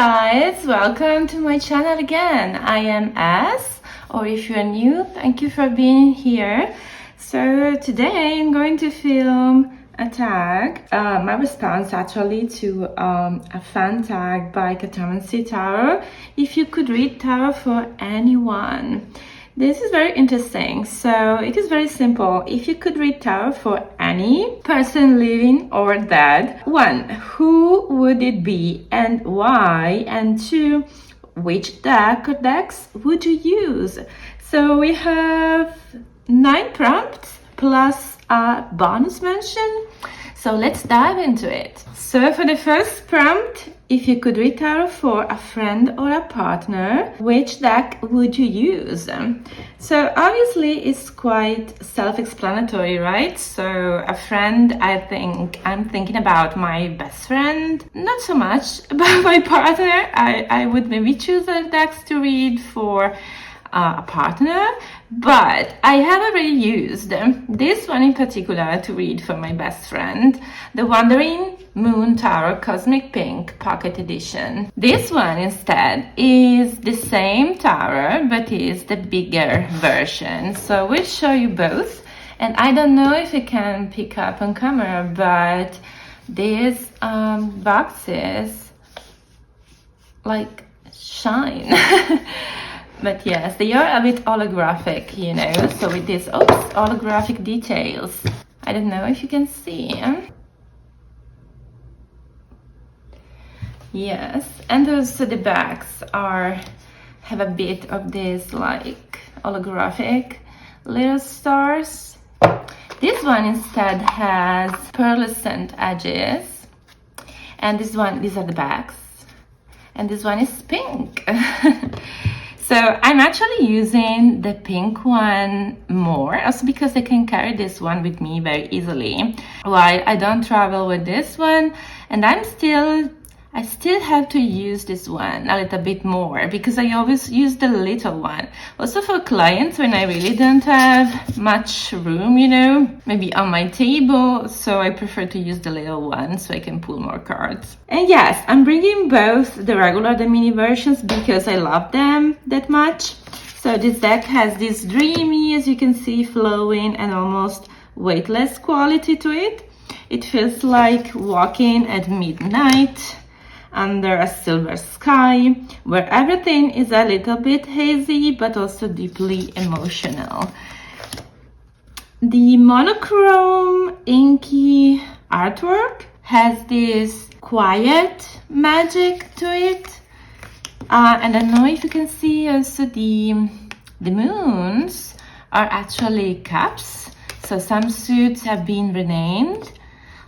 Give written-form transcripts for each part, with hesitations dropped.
guys, welcome to my channel again. I am S, or if you're new, thank you for being here. So today I'm going to film a tag, my response actually to a fan tag by Catamancy Tarot. If you could read tarot for anyone. This is very interesting. So it is very simple. If you could read tarot for any person living or dead, 1, who would it be and why? And 2, which deck or decks would you use? So we have 9 prompts plus a bonus mention. So let's dive into it. So for the first prompt, if you could read tarot for a friend or a partner, which deck would you use? So obviously it's quite self-explanatory, right? So a friend, I'm thinking about my best friend, not so much about my partner. I would maybe choose a decks to read for a partner, but I have already used this one in particular to read for my best friend, the Wandering Moon Tarot Cosmic Pink Pocket Edition. This one instead is the same tarot, but is the bigger version. So we'll show you both. And I don't know if you can pick up on camera, but these boxes like shine. But yes, they are a bit holographic, you know, so with these holographic details. I don't know if you can see. Yes, and also the backs have a bit of this like holographic little stars. This one instead has pearlescent edges, and these are the backs, and this one is pink. So I'm actually using the pink one more, also because I can carry this one with me very easily, while I don't travel with this one, and I still have to use this one a little bit more because I always use the little one. Also for clients when I really don't have much room, you know, maybe on my table, so I prefer to use the little one so I can pull more cards. And yes, I'm bringing both the regular and the mini versions because I love them that much. So this deck has this dreamy, as you can see, flowing and almost weightless quality to it. It feels like walking at midnight under a silver sky, where everything is a little bit hazy but also deeply emotional. The monochrome inky artwork has this quiet magic to it, and I don't know if you can see also the moons are actually cups. So some suits have been renamed,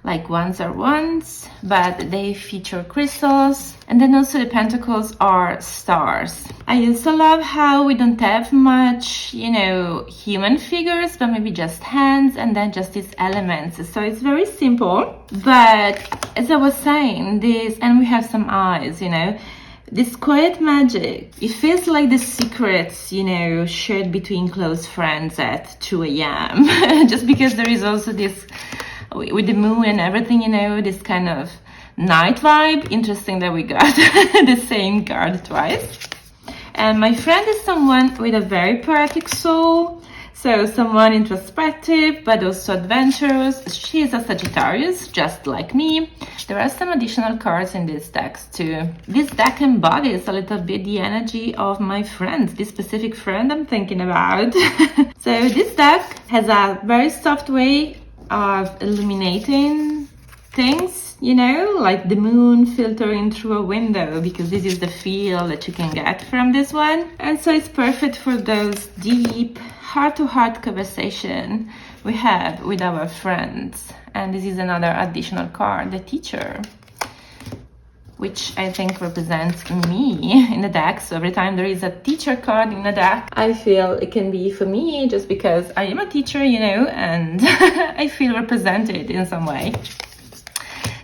like ones are wands, but they feature crystals. And then also the pentacles are stars. I also love how we don't have much, you know, human figures, but maybe just hands and then just these elements. So it's very simple. But as I was saying, and we have some eyes, you know, this quiet magic, it feels like the secrets, you know, shared between close friends at 2 a.m. Just because there is also this, with the moon and everything, you know, this kind of night vibe. Interesting that we got the same card twice. And my friend is someone with a very poetic soul, so someone introspective but also adventurous. She is a Sagittarius, just like me. There are some additional cards in this deck too. This deck embodies a little bit the energy of my friend, this specific friend I'm thinking about. So this deck has a very soft way of illuminating things, you know, like the moon filtering through a window, because this is the feel that you can get from this one. And so it's perfect for those deep heart-to-heart conversation we have with our friends. And this is another additional card, the Teacher, which I think represents me in the deck. So every time there is a teacher card in the deck, I feel it can be for me just because I am a teacher, you know, and I feel represented in some way.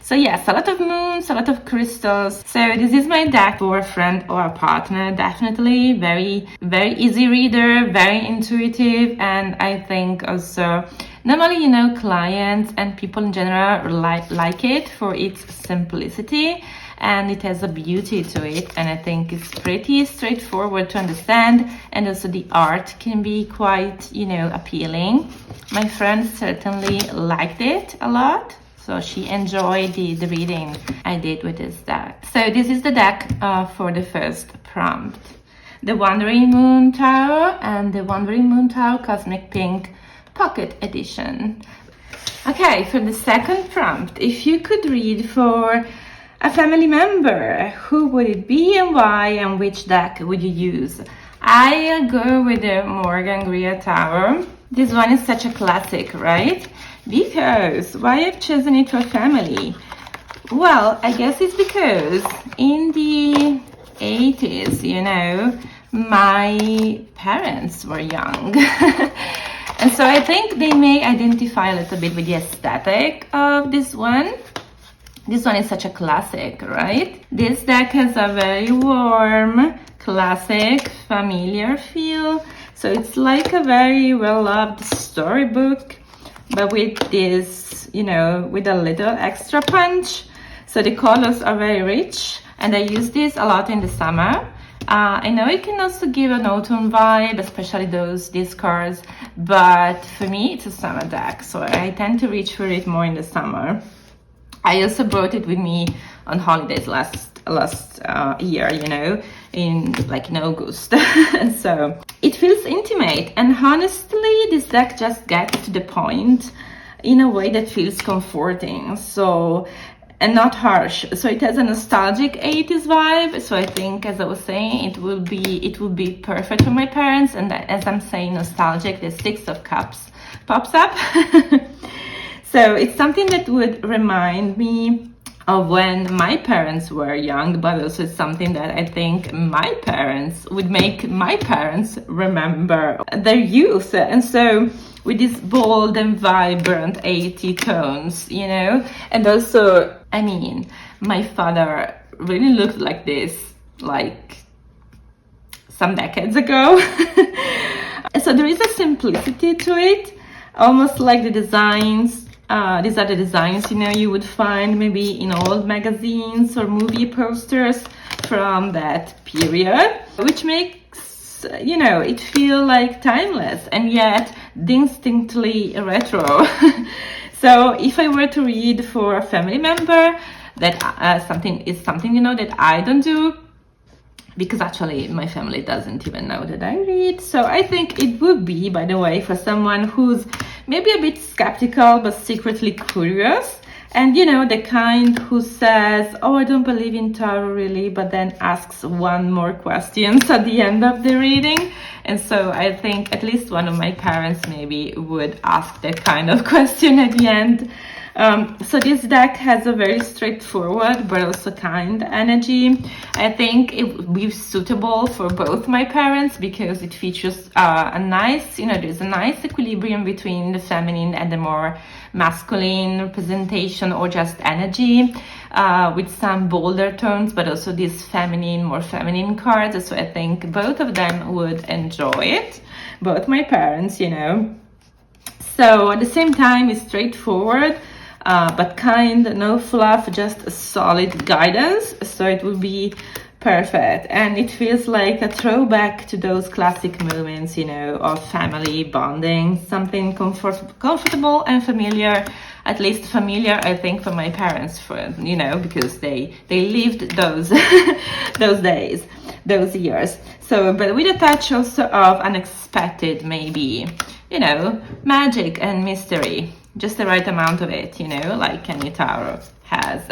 So yes, a lot of moons, a lot of crystals. So this is my deck for a friend or a partner, definitely. Very, very easy reader, very intuitive, and I think also normally, you know, clients and people in general like it for its simplicity. and it has a beauty to it, and I think it's pretty straightforward to understand, and also the art can be quite, you know, appealing. My friend certainly liked it a lot, so she enjoyed the reading I did with this deck. So this is the deck for the first prompt. The Wandering Moon Tarot and the Wandering Moon Tarot Cosmic Pink Pocket Edition. Okay, for the second prompt, if you could read for a family member, who would it be and why, and which deck would you use? I'll go with the Morgan Greer Tarot. This one is such a classic, right? Because why I've chosen it for family? Well, I guess it's because in the 80s, you know, my parents were young. And so I think they may identify a little bit with the aesthetic of this one. This one is such a classic, right? This deck has a very warm, classic, familiar feel. So it's like a very well-loved storybook, but with this, you know, with a little extra punch. So the colors are very rich, and I use this a lot in the summer. I know it can also give an autumn vibe, especially these cards, but for me it's a summer deck, so I tend to reach for it more in the summer. I also brought it with me on holidays last year, you know, in August. So it feels intimate, and honestly this deck just gets to the point in a way that feels comforting. So, and not harsh. So it has a nostalgic 80s vibe. So I think, as I was saying, it will be perfect for my parents. And as I'm saying nostalgic, the Six of Cups pops up. So it's something that would remind me of when my parents were young, but also it's something that I think my parents would make my parents remember their youth. And so with these bold and vibrant 80 tones, you know, and also, I mean, my father really looked like this, like some decades ago. So there is a simplicity to it, almost like the designs. These are the designs, you know, you would find maybe in old magazines or movie posters from that period, which makes, you know, it feel like timeless and yet distinctly retro. So if I were to read for a family member, that something, you know, that I don't do, because actually my family doesn't even know that I read. So I think it would be, by the way, for someone who's maybe a bit skeptical but secretly curious, and you know, the kind who says, oh, I don't believe in tarot really, but then asks one more question at the end of the reading. And so I think at least one of my parents maybe would ask that kind of question at the end. So this deck has a very straightforward but also kind energy. I think it would be suitable for both my parents because it features a nice, you know, there's a nice equilibrium between the feminine and the more masculine representation or just energy, with some bolder tones, but also these feminine, more feminine cards. So I think both of them would enjoy it, both my parents, you know. So at the same time, it's straightforward, but kind, no fluff, just a solid guidance. So it will be perfect, and it feels like a throwback to those classic moments, you know, of family bonding, something comfortable and familiar, at least familiar, I think, for my parents, for, you know, because they lived those those days, those years. So, but with a touch also of unexpected, maybe, you know, magic and mystery, just the right amount of it, you know, like any tarot has.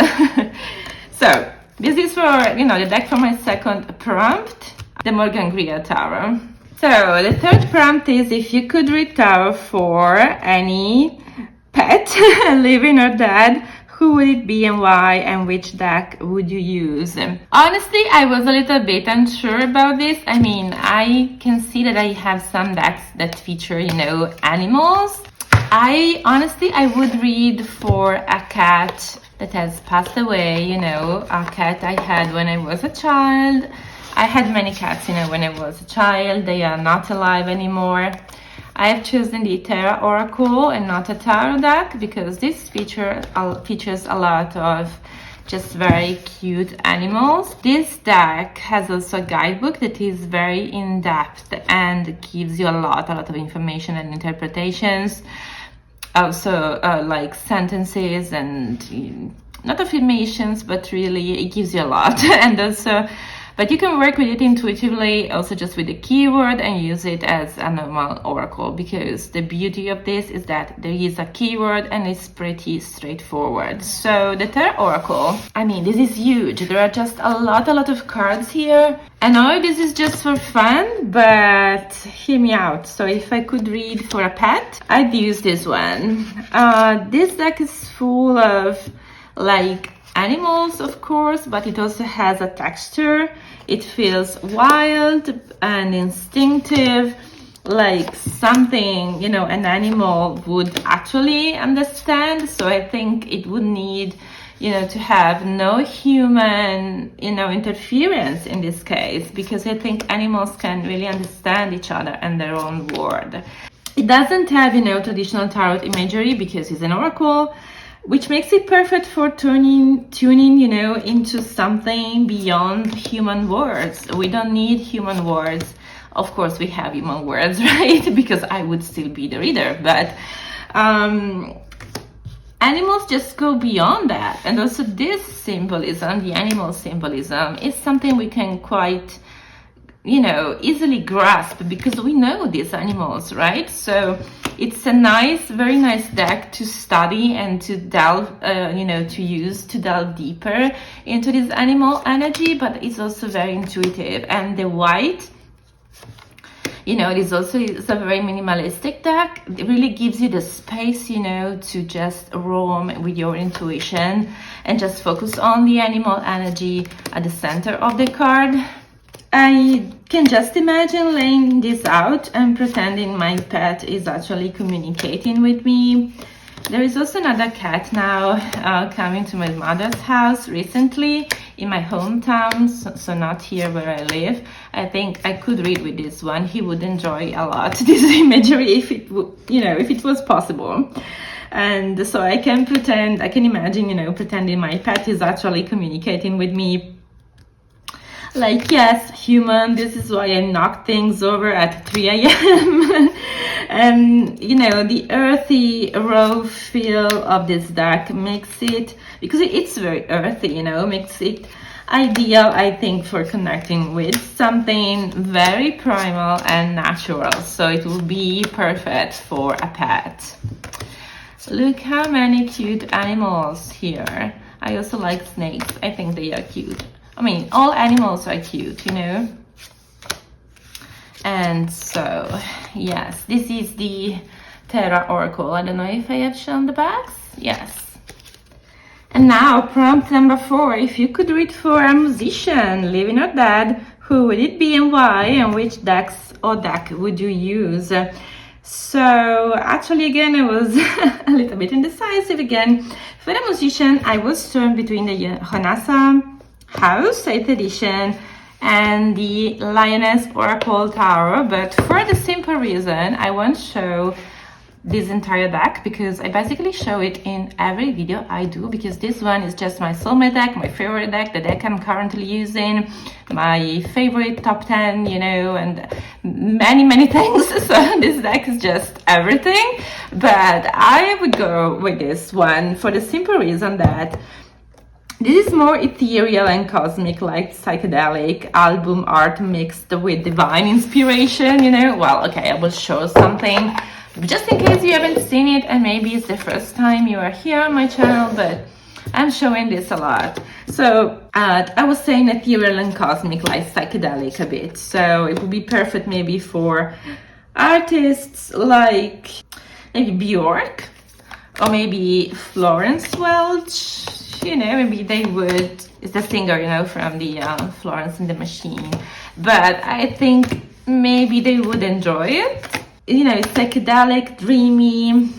So this is for, you know, the deck for my second prompt, the Morgan Greer Tarot. So the third prompt is if you could read tarot for any pet, living or dead, who would it be and why, and which deck would you use? Honestly, I was a little bit unsure about this. I mean, I can see that I have some decks that feature, you know, animals. I would read for a cat that has passed away, you know, a cat I had when I was a child. I had many cats, you know, when I was a child. They are not alive anymore. I have chosen the Terra Oracle and not a tarot deck because this features a lot of just very cute animals. This deck has also a guidebook that is very in-depth and gives you a lot of information and interpretations. Also like sentences and not affirmations, but really it gives you a lot. And also, but you can work with it intuitively, also just with the keyword, and use it as a normal oracle, because the beauty of this is that there is a keyword and it's pretty straightforward. So the tarot oracle, I mean, this is huge. There are just a lot of cards here. I know this is just for fun, but hear me out. So if I could read for a pet, I'd use this one. This deck is full of like animals, of course, but it also has a texture. It feels wild and instinctive, like something, you know, an animal would actually understand. So I think it would need, you know, to have no human, you know, interference in this case, because I think animals can really understand each other and their own world. It doesn't have, you know, traditional tarot imagery because it's an oracle, which makes it perfect for tuning, you know, into something beyond human words. We don't need human words. Of course, we have human words, right? Because I would still be the reader, but animals just go beyond that. And also this symbolism, the animal symbolism, is something we can quite, you know, easily grasp because we know these animals, right? So it's a nice, very nice deck to study and to delve, you know, to use to delve deeper into this animal energy, but it's also very intuitive. And the white, you know, it is also it's a very minimalistic deck. It really gives you the space, you know, to just roam with your intuition and just focus on the animal energy at the center of the card. I can just imagine laying this out and pretending my pet is actually communicating with me. There is also another cat now coming to my mother's house recently in my hometown, so not here where I live. I think I could read with this one. He would enjoy a lot this imagery if it would, you know, if it was possible. And so I can pretend, I can imagine, you know, pretending my pet is actually communicating with me. Like, yes, human, this is why I knock things over at 3 a.m. And, you know, the earthy, raw feel of this deck makes it, because it's very earthy, you know, makes it ideal, I think, for connecting with something very primal and natural. So it will be perfect for a pet. Look how many cute animals here. I also like snakes. I think they are cute. I mean, all animals are cute, you know. And so, yes, this is the Terra Oracle. I don't know if I have shown the backs. Yes. And now, prompt number 4. If you could read for a musician, living or dead, who would it be and why? And which decks or deck would you use? So, actually, again, I was a little bit indecisive again. For a musician, I was torn between the Honasa House 8th edition and the Lioness Oracle Tarot, but for the simple reason I won't show this entire deck because I basically show it in every video I do, because this one is just my soulmate deck, my favorite deck, the deck I'm currently using, my favorite top 10, you know, and many things. So this deck is just everything, but I would go with this one for the simple reason that this is more ethereal and cosmic, like psychedelic album art mixed with divine inspiration, you know. Well, okay, I will show something just in case you haven't seen it and maybe it's the first time you are here on my channel, but I'm showing this a lot. So I was saying ethereal and cosmic, like psychedelic a bit. So it would be perfect maybe for artists like maybe Bjork or maybe Florence Welch. You know, maybe they would, it's the singer, you know, from the Florence and the Machine. But I think maybe they would enjoy it. You know, psychedelic, dreamy.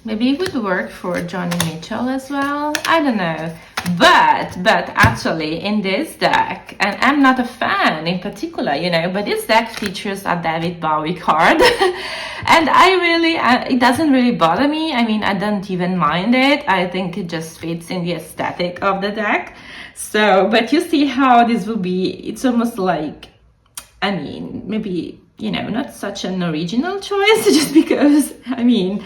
Maybe it would work for Johnny Mitchell as well. I don't know. But actually in this deck, and I'm not a fan in particular, you know, but this deck features a David Bowie card. And I really, it doesn't really bother me. I mean, I don't even mind it. I think it just fits in the aesthetic of the deck. So, but you see how this will be, it's almost like, I mean, maybe, you know, not such an original choice, just because, I mean,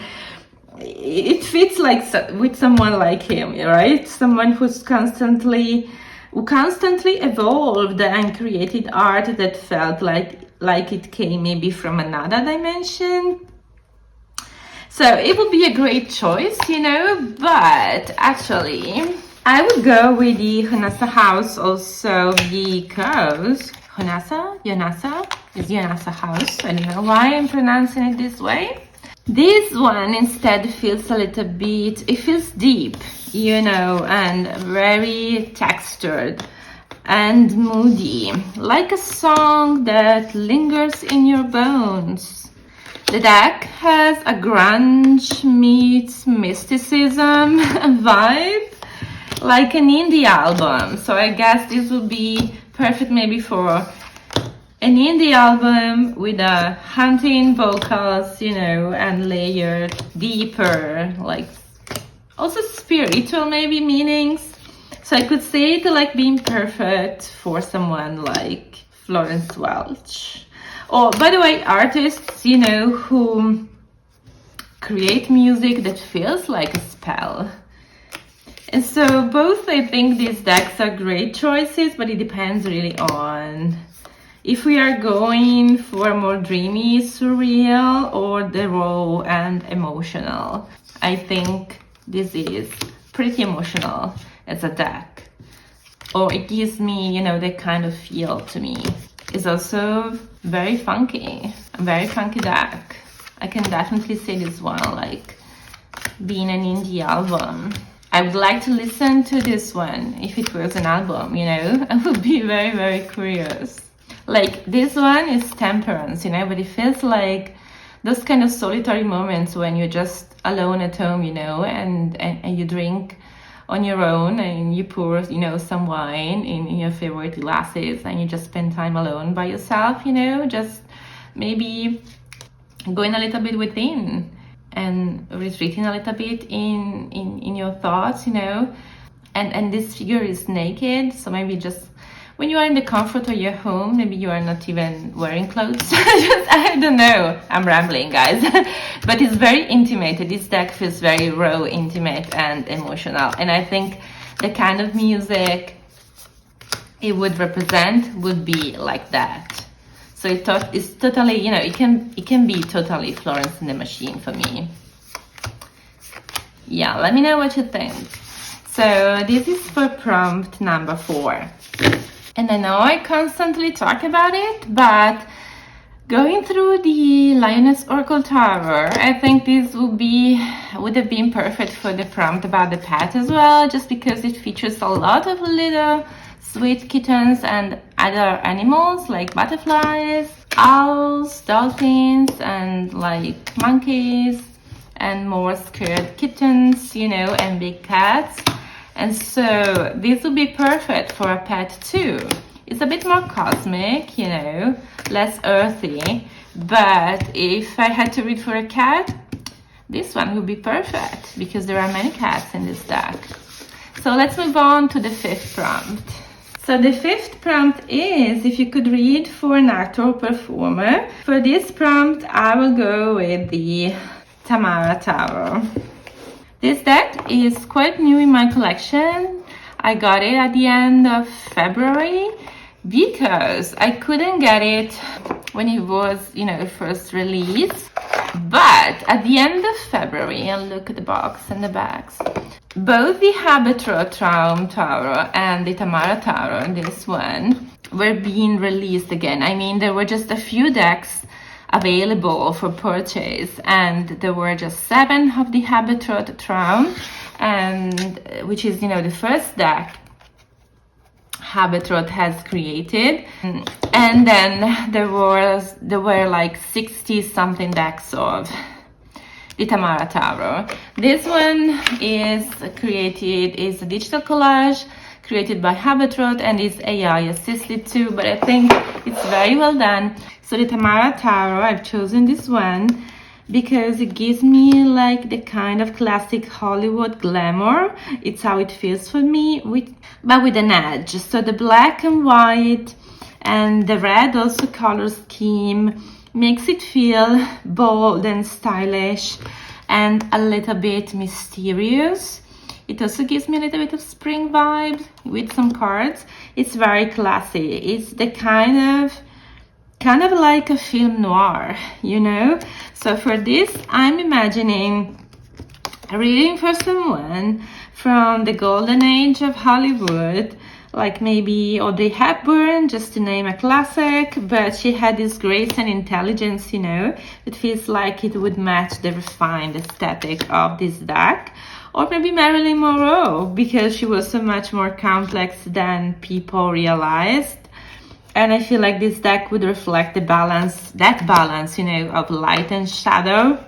it fits like with someone like him, right? Someone who constantly evolved and created art that felt like it came maybe from another dimension. So it would be a great choice, you know, but actually I would go with the Honasa house also because Yonasa is Yonasa house. I don't know why I'm pronouncing it this way. This one instead feels a little bit, it feels deep, you know, and very textured and moody, like a song that lingers in your bones. The deck has a grunge meets mysticism vibe, like an indie album. So I guess this would be perfect maybe for an indie album with a haunting vocals, you know, and layered deeper, like also spiritual maybe meanings. So I could say it like being perfect for someone like Florence Welch. Or, by the way, artists, you know, who create music that feels like a spell. And so both, I think these decks are great choices, but it depends really on if we are going for more dreamy, surreal, or the raw and emotional. I think this is pretty emotional as a deck. Or it gives me, you know, that kind of feel to me. It's also very funky, a very funky deck. I can definitely say this one, like, being an indie album. I would like to listen to this one if it was an album, you know? I would be very, very curious. Like, this one is Temperance, you know, but it feels like those kind of solitary moments when you're just alone at home, you know, and you drink on your own and you pour, you know, some wine in your favorite glasses and you just spend time alone by yourself, you know, just maybe going a little bit within and retreating a little bit in your thoughts, you know, and this figure is naked, so maybe just when you are in the comfort of your home, maybe you are not even wearing clothes. I don't know. I'm rambling, guys. But it's very intimate. This deck feels very raw, intimate, and emotional. And I think the kind of music it would represent would be like that. So it's totally, you know, it can be totally Florence and the Machine for me. Yeah, let me know what you think. So this is for prompt number 4. And I know I constantly talk about it, but going through the Lioness Oracle Tower, I think this would have been perfect for the prompt about the pet as well, just because it features a lot of little sweet kittens and other animals like butterflies, owls, dolphins, and like monkeys, and more scared kittens, you know, and big cats. And so this would be perfect for a pet too. It's a bit more cosmic, you know, less earthy. But if I had to read for a cat, this one would be perfect because there are many cats in this deck. So let's move on to the 5th prompt. So the 5th prompt is if you could read for an actor or performer. For this prompt, I will go with the Tamara Tower. This deck is quite new in my collection. I got it at the end of February because I couldn't get it when it was, you know, first released. But at the end of February, and look at the box and the bags, both the Habitrot Traum Tower and the Tamara Tower, this one, were being released again. I mean, there were just a few decks available for purchase, and there were just 7 of the Habitrot Traum, and which is, you know, the first deck Habitrot has created, and then there were like 60 something decks of the Tamara Tarot. This one is a digital collage created by Habitrot and is AI assisted too, but I think it's very well done. So the Tamara Tarot, I've chosen this one because it gives me like the kind of classic Hollywood glamour. It's how it feels for me, but with an edge. So the black and white and the red also color scheme makes it feel bold and stylish and a little bit mysterious. It also gives me a little bit of spring vibe with some cards. It's very classy. It's the kind of like a film noir, you know? So for this, I'm imagining a reading for someone from the golden age of Hollywood, like maybe Audrey Hepburn, just to name a classic, but she had this grace and intelligence, you know? It feels like it would match the refined aesthetic of this deck. Or maybe Marilyn Monroe, because she was so much more complex than people realized. And I feel like this deck would reflect that balance, you know, of light and shadow.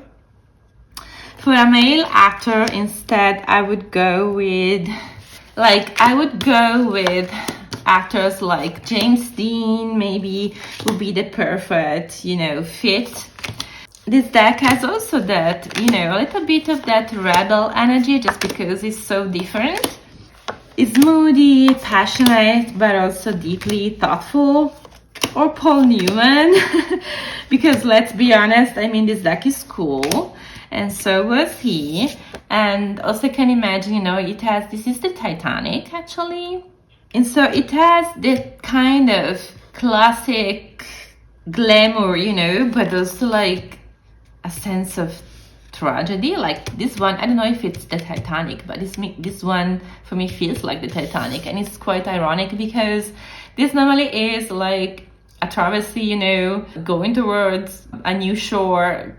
For a male actor, instead, I would go with actors like James Dean, maybe would be the perfect, you know, fit. This deck has also that, you know, a little bit of that rebel energy just because it's so different. It's moody, passionate, but also deeply thoughtful. Or Paul Newman, because let's be honest, I mean, this deck is cool, and so was he. And also can imagine, you know, this is the Titanic actually. And so it has the kind of classic glamour, you know, but also like a sense of tragedy. Like this one, I don't know if it's the Titanic, but this one for me feels like the Titanic, and it's quite ironic because this normally is like a travesty, you know, going towards a new shore,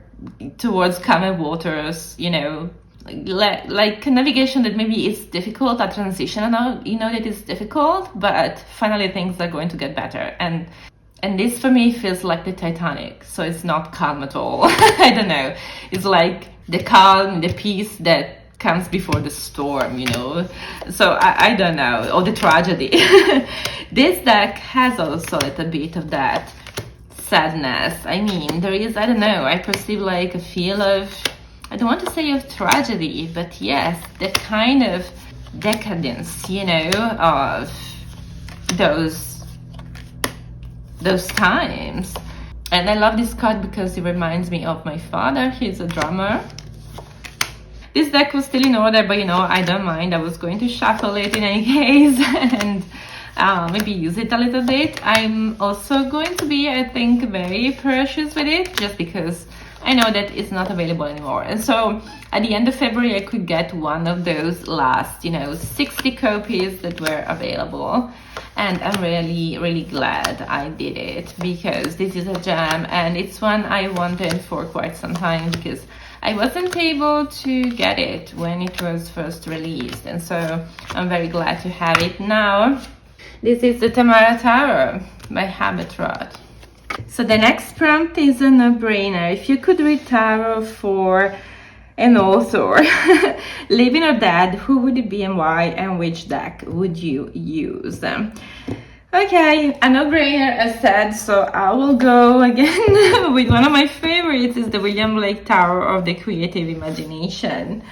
towards calmer waters, you know, like navigation that maybe is difficult, a transition, you know, that is difficult, but finally things are going to get better. And this for me feels like the Titanic, so it's not calm at all. I don't know. It's like the calm, the peace that comes before the storm, you know. So I don't know, or the tragedy. This deck has also a little bit of that sadness. I mean, there is, I don't know, I perceive like a feel of, I don't want to say of tragedy, but yes, the kind of decadence, you know, of those times. And I love this card because it reminds me of my father. He's a drummer. This deck was still in order, but you know, I don't mind. I was going to shuffle it in any case and maybe use it a little bit. I'm also going to be, I think, very precious with it, just because I know that it's not available anymore. And so at the end of February, I could get one of those last, you know, 60 copies that were available. And I'm really, really glad I did it, because this is a gem and it's one I wanted for quite some time, because I wasn't able to get it when it was first released. And so I'm very glad to have it now. This is the Tamara Tarot by Habitrot. So the next prompt is a no-brainer. If you could read tarot for an author, living or dead, who would it be and why, and which deck would you use? Okay, a no-brainer as said, so I will go again with one of my favorites, is the William Blake Tarot of the Creative Imagination.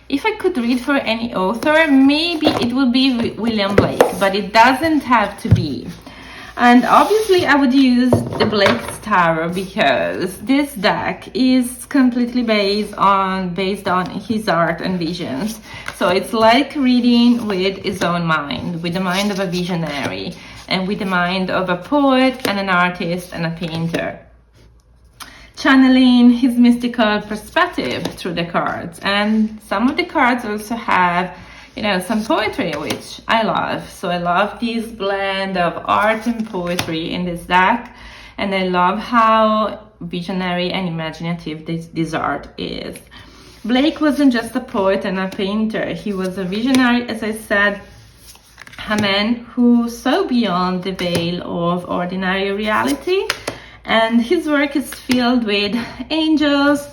If I could read for any author, maybe it would be William Blake, but it doesn't have to be. And obviously I would use the Blake's Tarot because this deck is completely based on his art and visions. So it's like reading with his own mind, with the mind of a visionary, and with the mind of a poet and an artist and a painter, channeling his mystical perspective through the cards. And some of the cards also have, you know, some poetry, which I love. So I love this blend of art and poetry in this deck, and I love how visionary and imaginative this art is. Blake wasn't just a poet and a painter, he was a visionary, as I said, a man who saw beyond the veil of ordinary reality, and his work is filled with angels,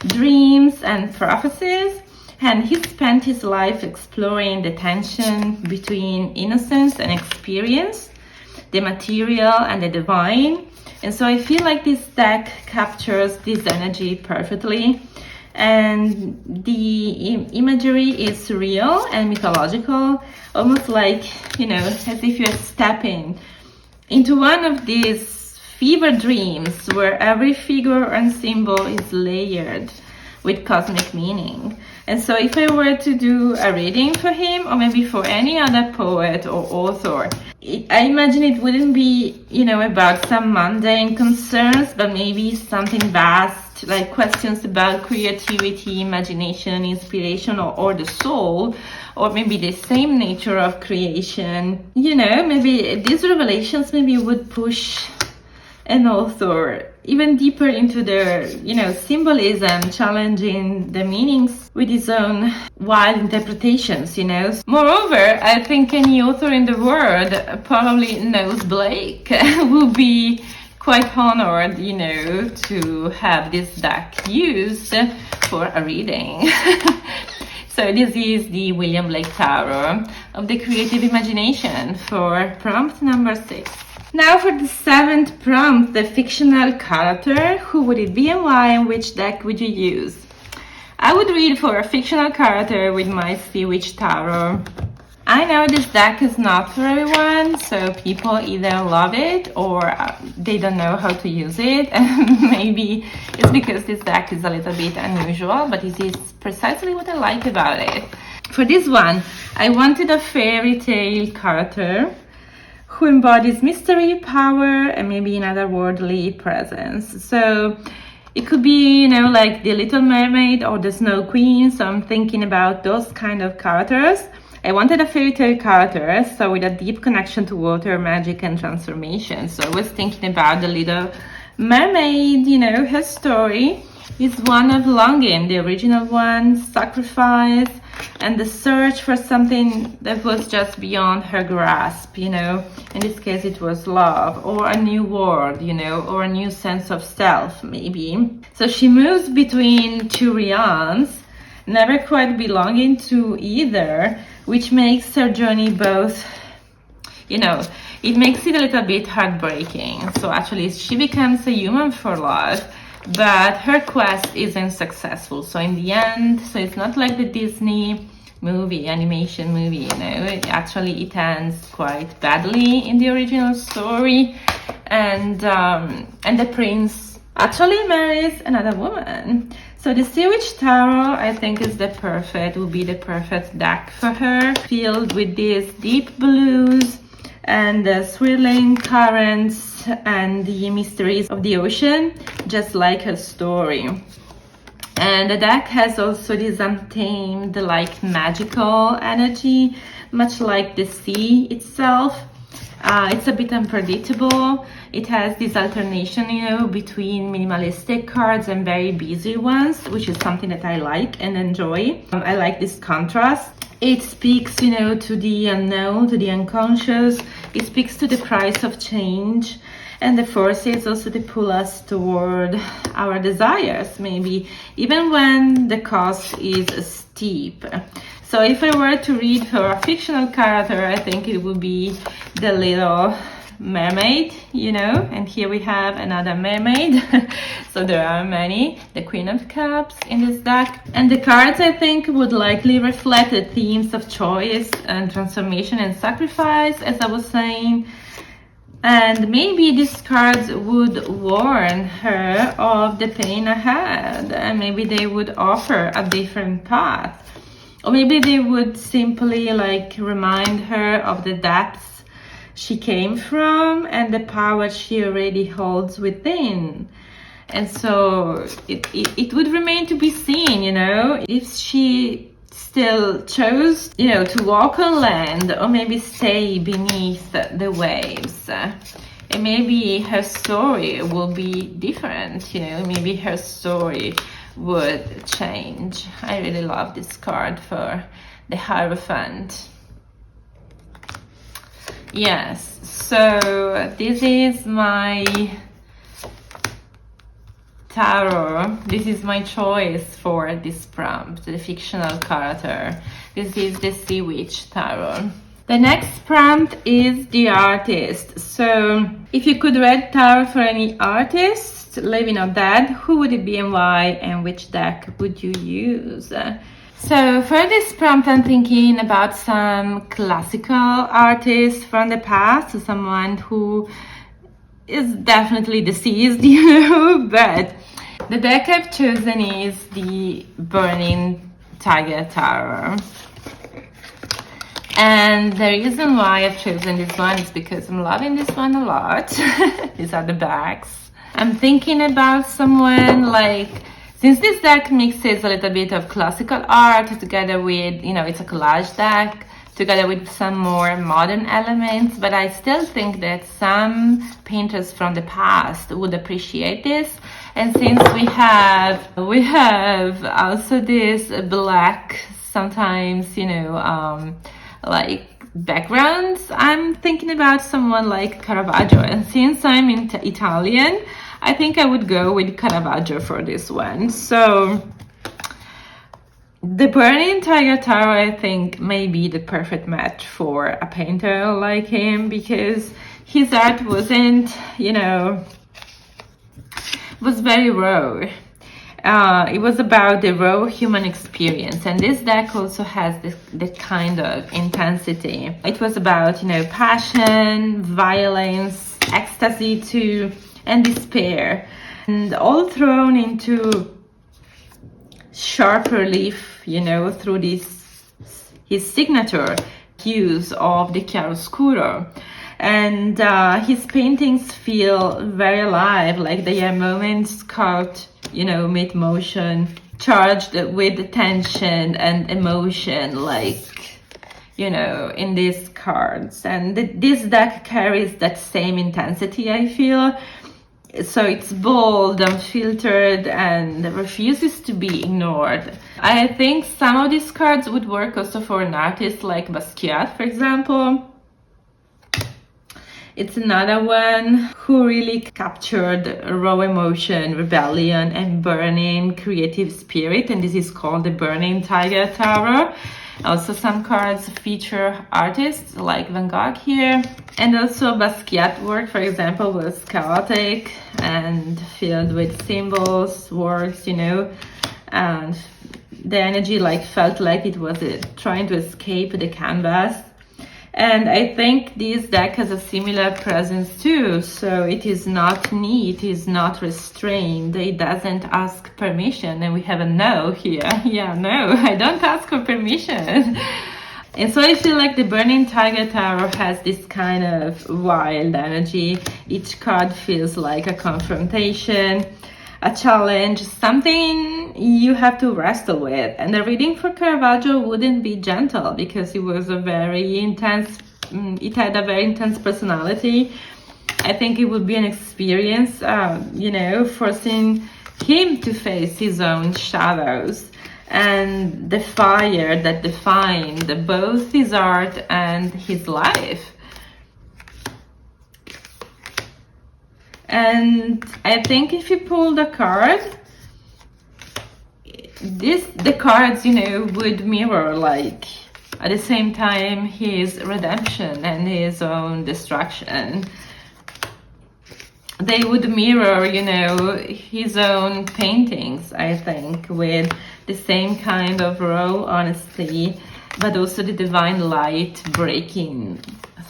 dreams and prophecies, and he spent his life exploring the tension between innocence and experience, the material and the divine. And so I feel like this deck captures this energy perfectly. And the imagery is surreal and mythological, almost like, you know, as if you're stepping into one of these fever dreams where every figure and symbol is layered with cosmic meaning. And so if I were to do a reading for him, or maybe for any other poet or author, I imagine it wouldn't be, you know, about some mundane concerns, but maybe something vast, like questions about creativity, imagination, inspiration, or the soul, or maybe the same nature of creation. You know, maybe these revelations maybe would push an author even deeper into their, you know, symbolism, challenging the meanings with his own wild interpretations, you know. Moreover, I think any author in the world probably knows Blake will be quite honored, you know, to have this deck used for a reading. So this is the William Blake Tarot of the Creative Imagination for prompt number 6. Now for the 7th prompt, the fictional character. Who would it be and why, and which deck would you use? I would read for a fictional character with my Sea Witch Tarot. I know this deck is not for everyone, so people either love it or they don't know how to use it. And maybe it's because this deck is a little bit unusual, but it is precisely what I like about it. For this one, I wanted a fairy tale character who embodies mystery, power, and maybe an otherworldly presence. So it could be, you know, like the Little Mermaid or the Snow Queen. So I'm thinking about those kind of characters. I wanted a fairy tale character, so with a deep connection to water, magic, and transformation. So I was thinking about the Little Mermaid, you know, her story is one of longing, the original one, sacrifice, and the search for something that was just beyond her grasp, you know. In this case, it was love, or a new world, you know, or a new sense of self, maybe. So she moves between two realms, never quite belonging to either, which makes her journey both, you know, it makes it a little bit heartbreaking. So actually, she becomes a human for life, but her quest isn't successful. So in the end, so it's not like the Disney movie, animation movie, you know, it ends quite badly in the original story, and the prince actually marries another woman. So the Sea Witch Tarot, I think, would be the perfect deck for her, filled with these deep blues and the swirling currents and the mysteries of the ocean, just like her story. And the deck has also this untamed, like, magical energy, much like the sea itself. It's a bit unpredictable. It has this alternation, you know, between minimalistic cards and very busy ones, which is something that I like and enjoy. I like this contrast. It speaks, you know, to the unknown, to the unconscious. It speaks to the price of change and the forces also to pull us toward our desires, maybe, even when the cost is steep. So if I were to read for a fictional character, I think it would be the Little Mermaid, you know, and here we have another mermaid. So there are many, the Queen of Cups in this deck. And the cards, I think, would likely reflect the themes of choice and transformation and sacrifice, as I was saying. And maybe these cards would warn her of the pain ahead, and maybe they would offer a different path. Or maybe they would simply, like, remind her of the depths she came from and the power she already holds within. And so it would remain to be seen, you know, if she still chose, you know, to walk on land or maybe stay beneath the waves. And maybe her story will be different, you know, maybe her story would change. I really love this card for the Hierophant. Yes, so this is my tarot, this is my choice for this prompt, the fictional character. This is the Sea Witch tarot. The next prompt is the artist. So if you could read tarot for any artist, living or dead, who would it be and why, and which deck would you use? So for this prompt, I'm thinking about some classical artists from the past, so someone who is definitely deceased, but the deck I've chosen is the Burning Tiger Tarot. And the reason why I've chosen this one is because I'm loving this one a lot. These are the backs. I'm thinking about someone like, since this deck mixes a little bit of classical art together with, it's a collage deck, together with some more modern elements, but I still think that some painters from the past would appreciate this. And since we have also this black, sometimes, like backgrounds, I'm thinking about someone like Caravaggio. And since I'm Italian, I think I would go with Caravaggio for this one. So the Burning Tiger Tarot, I think, may be the perfect match for a painter like him, because his art wasn't, was very raw. It was about the raw human experience, and this deck also has this kind of intensity. It was about, passion, violence, ecstasy too, and despair, and all thrown into sharp relief, through his signature hues of the chiaroscuro. And his paintings feel very alive, like they are moments caught, mid-motion, charged with tension and emotion, like, in these cards. And this deck carries that same intensity, I feel. So it's bold, unfiltered, and refuses to be ignored. I think some of these cards would work also for an artist like Basquiat, for example. It's another one who really captured raw emotion, rebellion, and burning creative spirit, and this is called the Burning Tiger Tarot. Also, some cards feature artists like Van Gogh here. And also Basquiat work, for example, was chaotic and filled with symbols, words, and the energy felt like it was trying to escape the canvas. And I think this deck has a similar presence too. So it is not neat, it is not restrained, it doesn't ask permission. And we have a no here. Yeah, no, I don't ask for permission. And so I feel like the Burning Tiger Tarot has this kind of wild energy. Each card feels like a confrontation, a challenge, something you have to wrestle with. And the reading for Caravaggio wouldn't be gentle, because it was it had a very intense personality. I think it would be an experience, forcing him to face his own shadows and the fire that defined both his art and his life. And I think if you pull the card, the cards, would mirror, at the same time, his redemption and his own destruction. They would mirror, his own paintings, I think, with the same kind of raw honesty, but also the divine light breaking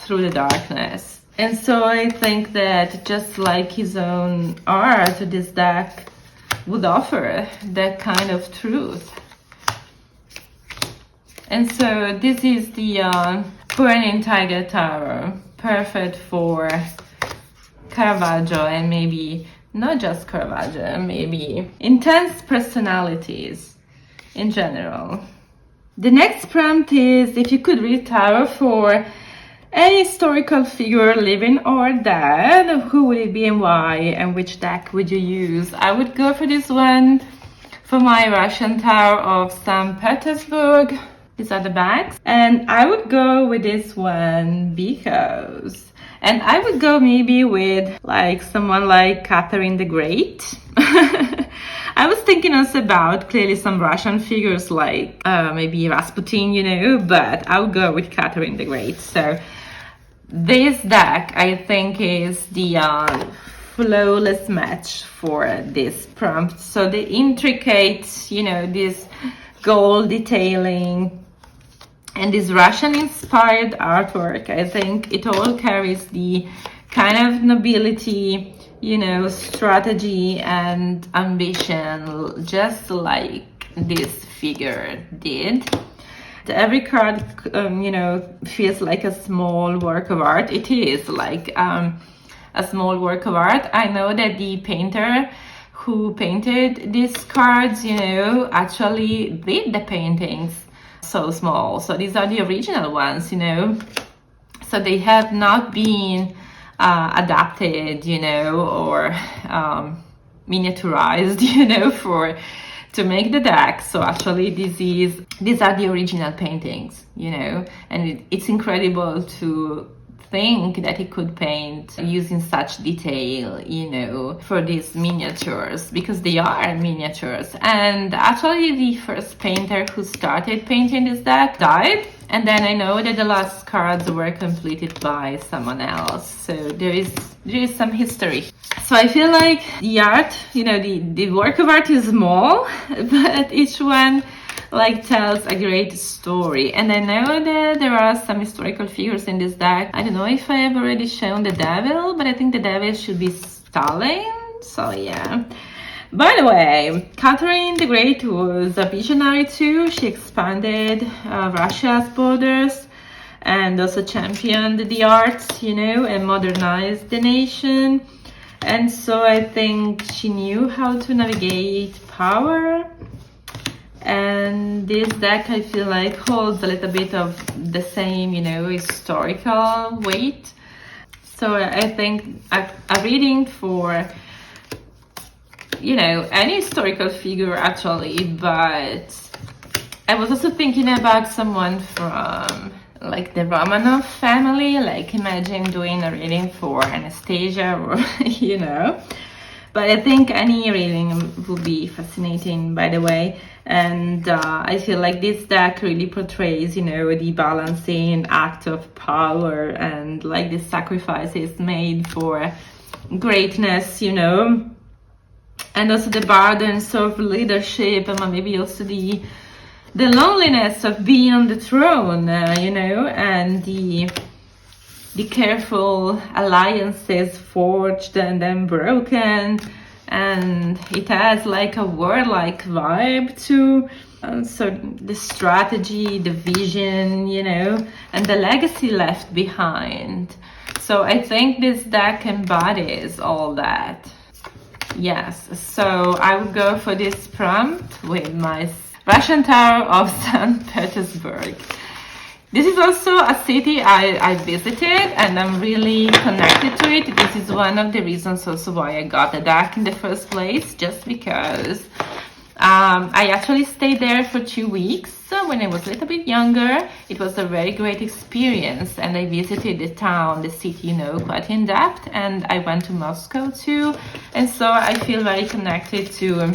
through the darkness. And so I think that just like his own art, this deck would offer that kind of truth. And so this is the Burning Tiger Tarot, perfect for Caravaggio, and maybe not just Caravaggio, maybe intense personalities in general. The next prompt is, if you could read tarot for any historical figure, living or dead, who would it be and why, and which deck would you use? I would go for this one for my Russian tarot of St. Petersburg. These are the backs. And I would go with this one because, and I would go maybe with someone like Catherine the Great. I was thinking also about clearly some Russian figures like maybe Rasputin, you know, but I'll go with Catherine the Great. So this deck, I think, is the flawless match for this prompt. So the intricate, you know, this gold detailing and this Russian-inspired artwork, I think it all carries the kind of nobility, you know, strategy and ambition, just like this figure did. Every card, you know, feels like a small work of art. It is like a small work of art. I know that the painter who painted these cards, you know, actually did the paintings so small. So these are the original ones, you know. So they have not been adapted, you know, or miniaturized, you know, to make the deck. So actually these are the original paintings, you know, and it's incredible to think that he could paint using such detail, you know, for these miniatures, because they are miniatures. And actually the first painter who started painting this deck died, and then I know that the last cards were completed by someone else. So there is some history. So I feel like the art, you know, the work of art is small, but each one like tells a great story. And I know that there are some historical figures in this deck. I don't know if I have already shown the devil, but I think the devil should be Stalin. So yeah. By the way, Catherine the Great was a visionary too. She expanded Russia's borders and also championed the arts, you know, and modernized the nation. And so I think she knew how to navigate power. And this deck, I feel like, holds a little bit of the same, you know, historical weight. So I think a reading for, you know, any historical figure actually, but I was also thinking about someone from like the Romanov family, like imagine doing a reading for Anastasia or, you know. But I think any reading would be fascinating, by the way. And I feel like this deck really portrays, you know, the balancing act of power and like the sacrifices made for greatness, you know. And also the burdens of leadership, and maybe also the loneliness of being on the throne, you know, and the careful alliances forged and then broken. And it has like a warlike vibe too. So the strategy, the vision, you know, and the legacy left behind. So I think this deck embodies all that. Yes, so I would go for this prompt with my Russian Tower of St. Petersburg. This is also a city I visited, and I'm really connected to it. This is one of the reasons also why I got the deck in the first place, just because I actually stayed there for 2 weeks when I was a little bit younger. It was a very great experience, and I visited the town, the city, you know, quite in depth, and I went to Moscow too, and so I feel very connected to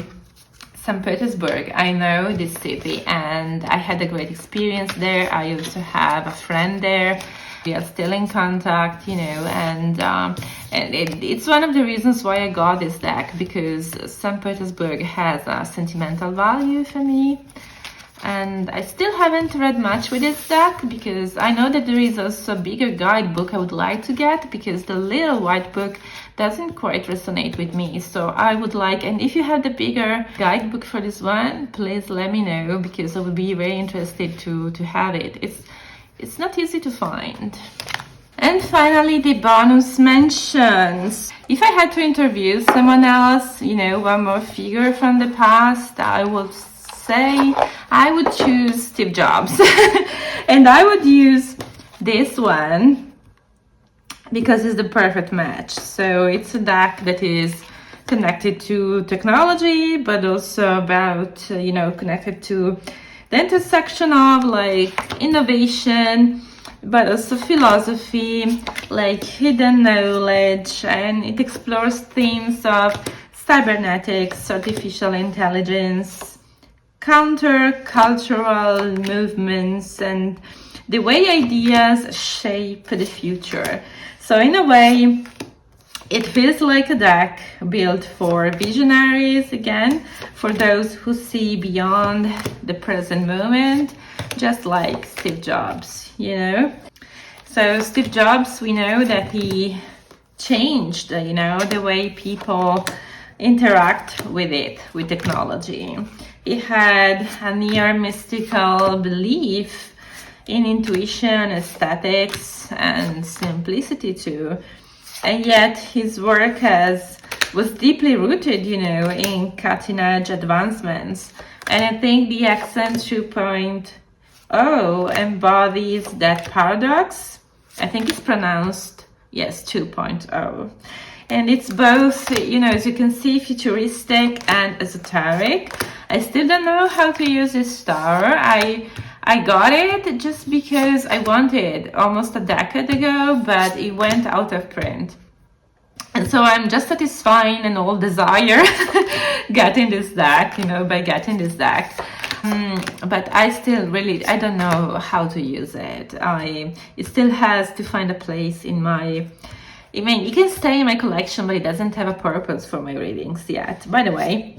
St. Petersburg. I know this city and I had a great experience there. I also have a friend there. We are still in contact, you know, and it's one of the reasons why I got this deck, because St. Petersburg has a sentimental value for me. And I still haven't read much with this deck, because I know that there is also a bigger guidebook I would like to get, because the little white book doesn't quite resonate with me. So I would like, and if you have the bigger guidebook for this one, please let me know, because I would be very interested to have it. It's not easy to find. And finally, the bonus mentions. If I had to interview someone else, you know, one more figure from the past, I would say I would choose Steve Jobs. And I would use this one because it's the perfect match. So it's a deck that is connected to technology, but also about, you know, connected to the intersection of like innovation, but also philosophy, like hidden knowledge, and it explores themes of cybernetics, artificial intelligence, counter-cultural movements, and the way ideas shape the future. So in a way, it feels like a deck built for visionaries, again, for those who see beyond the present moment, just like Steve Jobs, you know. So Steve Jobs, we know that he changed, you know, the way people interact with it, with technology. He had a near mystical belief in intuition, aesthetics, and simplicity too. And yet his work was deeply rooted, you know, in cutting-edge advancements. And I think the Accent 2.0 embodies that paradox. I think it's pronounced, yes, 2.0. And it's both, you know, as you can see, futuristic and esoteric. I still don't know how to use this star. I got it just because I wanted almost a decade ago, but it went out of print. And so I'm just satisfying an old desire getting this deck, you know, by getting this deck. But I still really, I don't know how to use it. It still has to find a place in my, I mean, it can stay in my collection, but it doesn't have a purpose for my readings yet. By the way,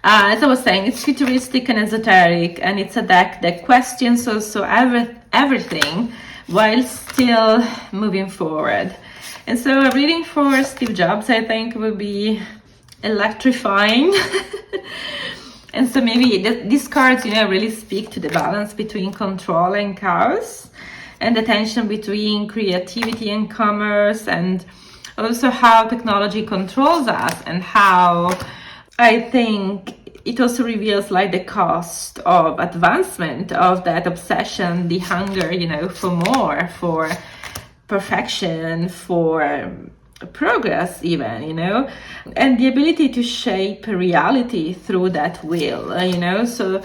as I was saying, it's futuristic and esoteric, and it's a deck that questions also everything while still moving forward. And so a reading for Steve Jobs, I think, will be electrifying. And so maybe these cards, you know, really speak to the balance between control and chaos, and the tension between creativity and commerce, and also how technology controls us, and how I think it also reveals like the cost of advancement, of that obsession, the hunger, you know, for more, for perfection, for progress even, you know, and the ability to shape reality through that will, you know. So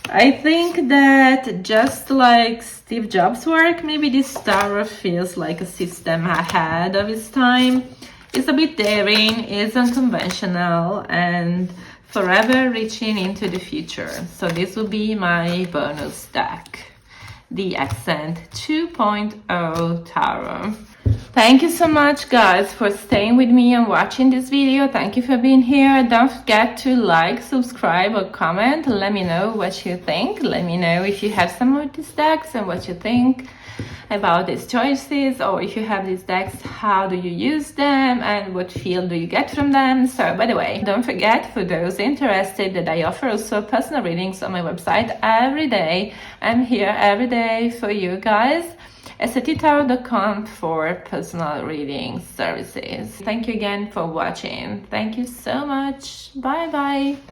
I think that just like Steve Jobs' work, maybe this Tarot feels like a system ahead of its time. It's a bit daring, it's unconventional, and forever reaching into the future. So this will be my bonus deck, the Accent 2.0 Tarot. Thank you so much, guys, for staying with me and watching this video. Thank you for being here. Don't forget to like, subscribe, or comment. Let me know what you think. Let me know if you have some of these decks and what you think about these choices, or if you have these decks, how do you use them and what feel do you get from them. So by the way, don't forget, for those interested, that I offer also personal readings on my website every day. I'm here every day for you guys. SATtarot.com for personal reading services. Thank you again for watching. Thank you so much. Bye bye.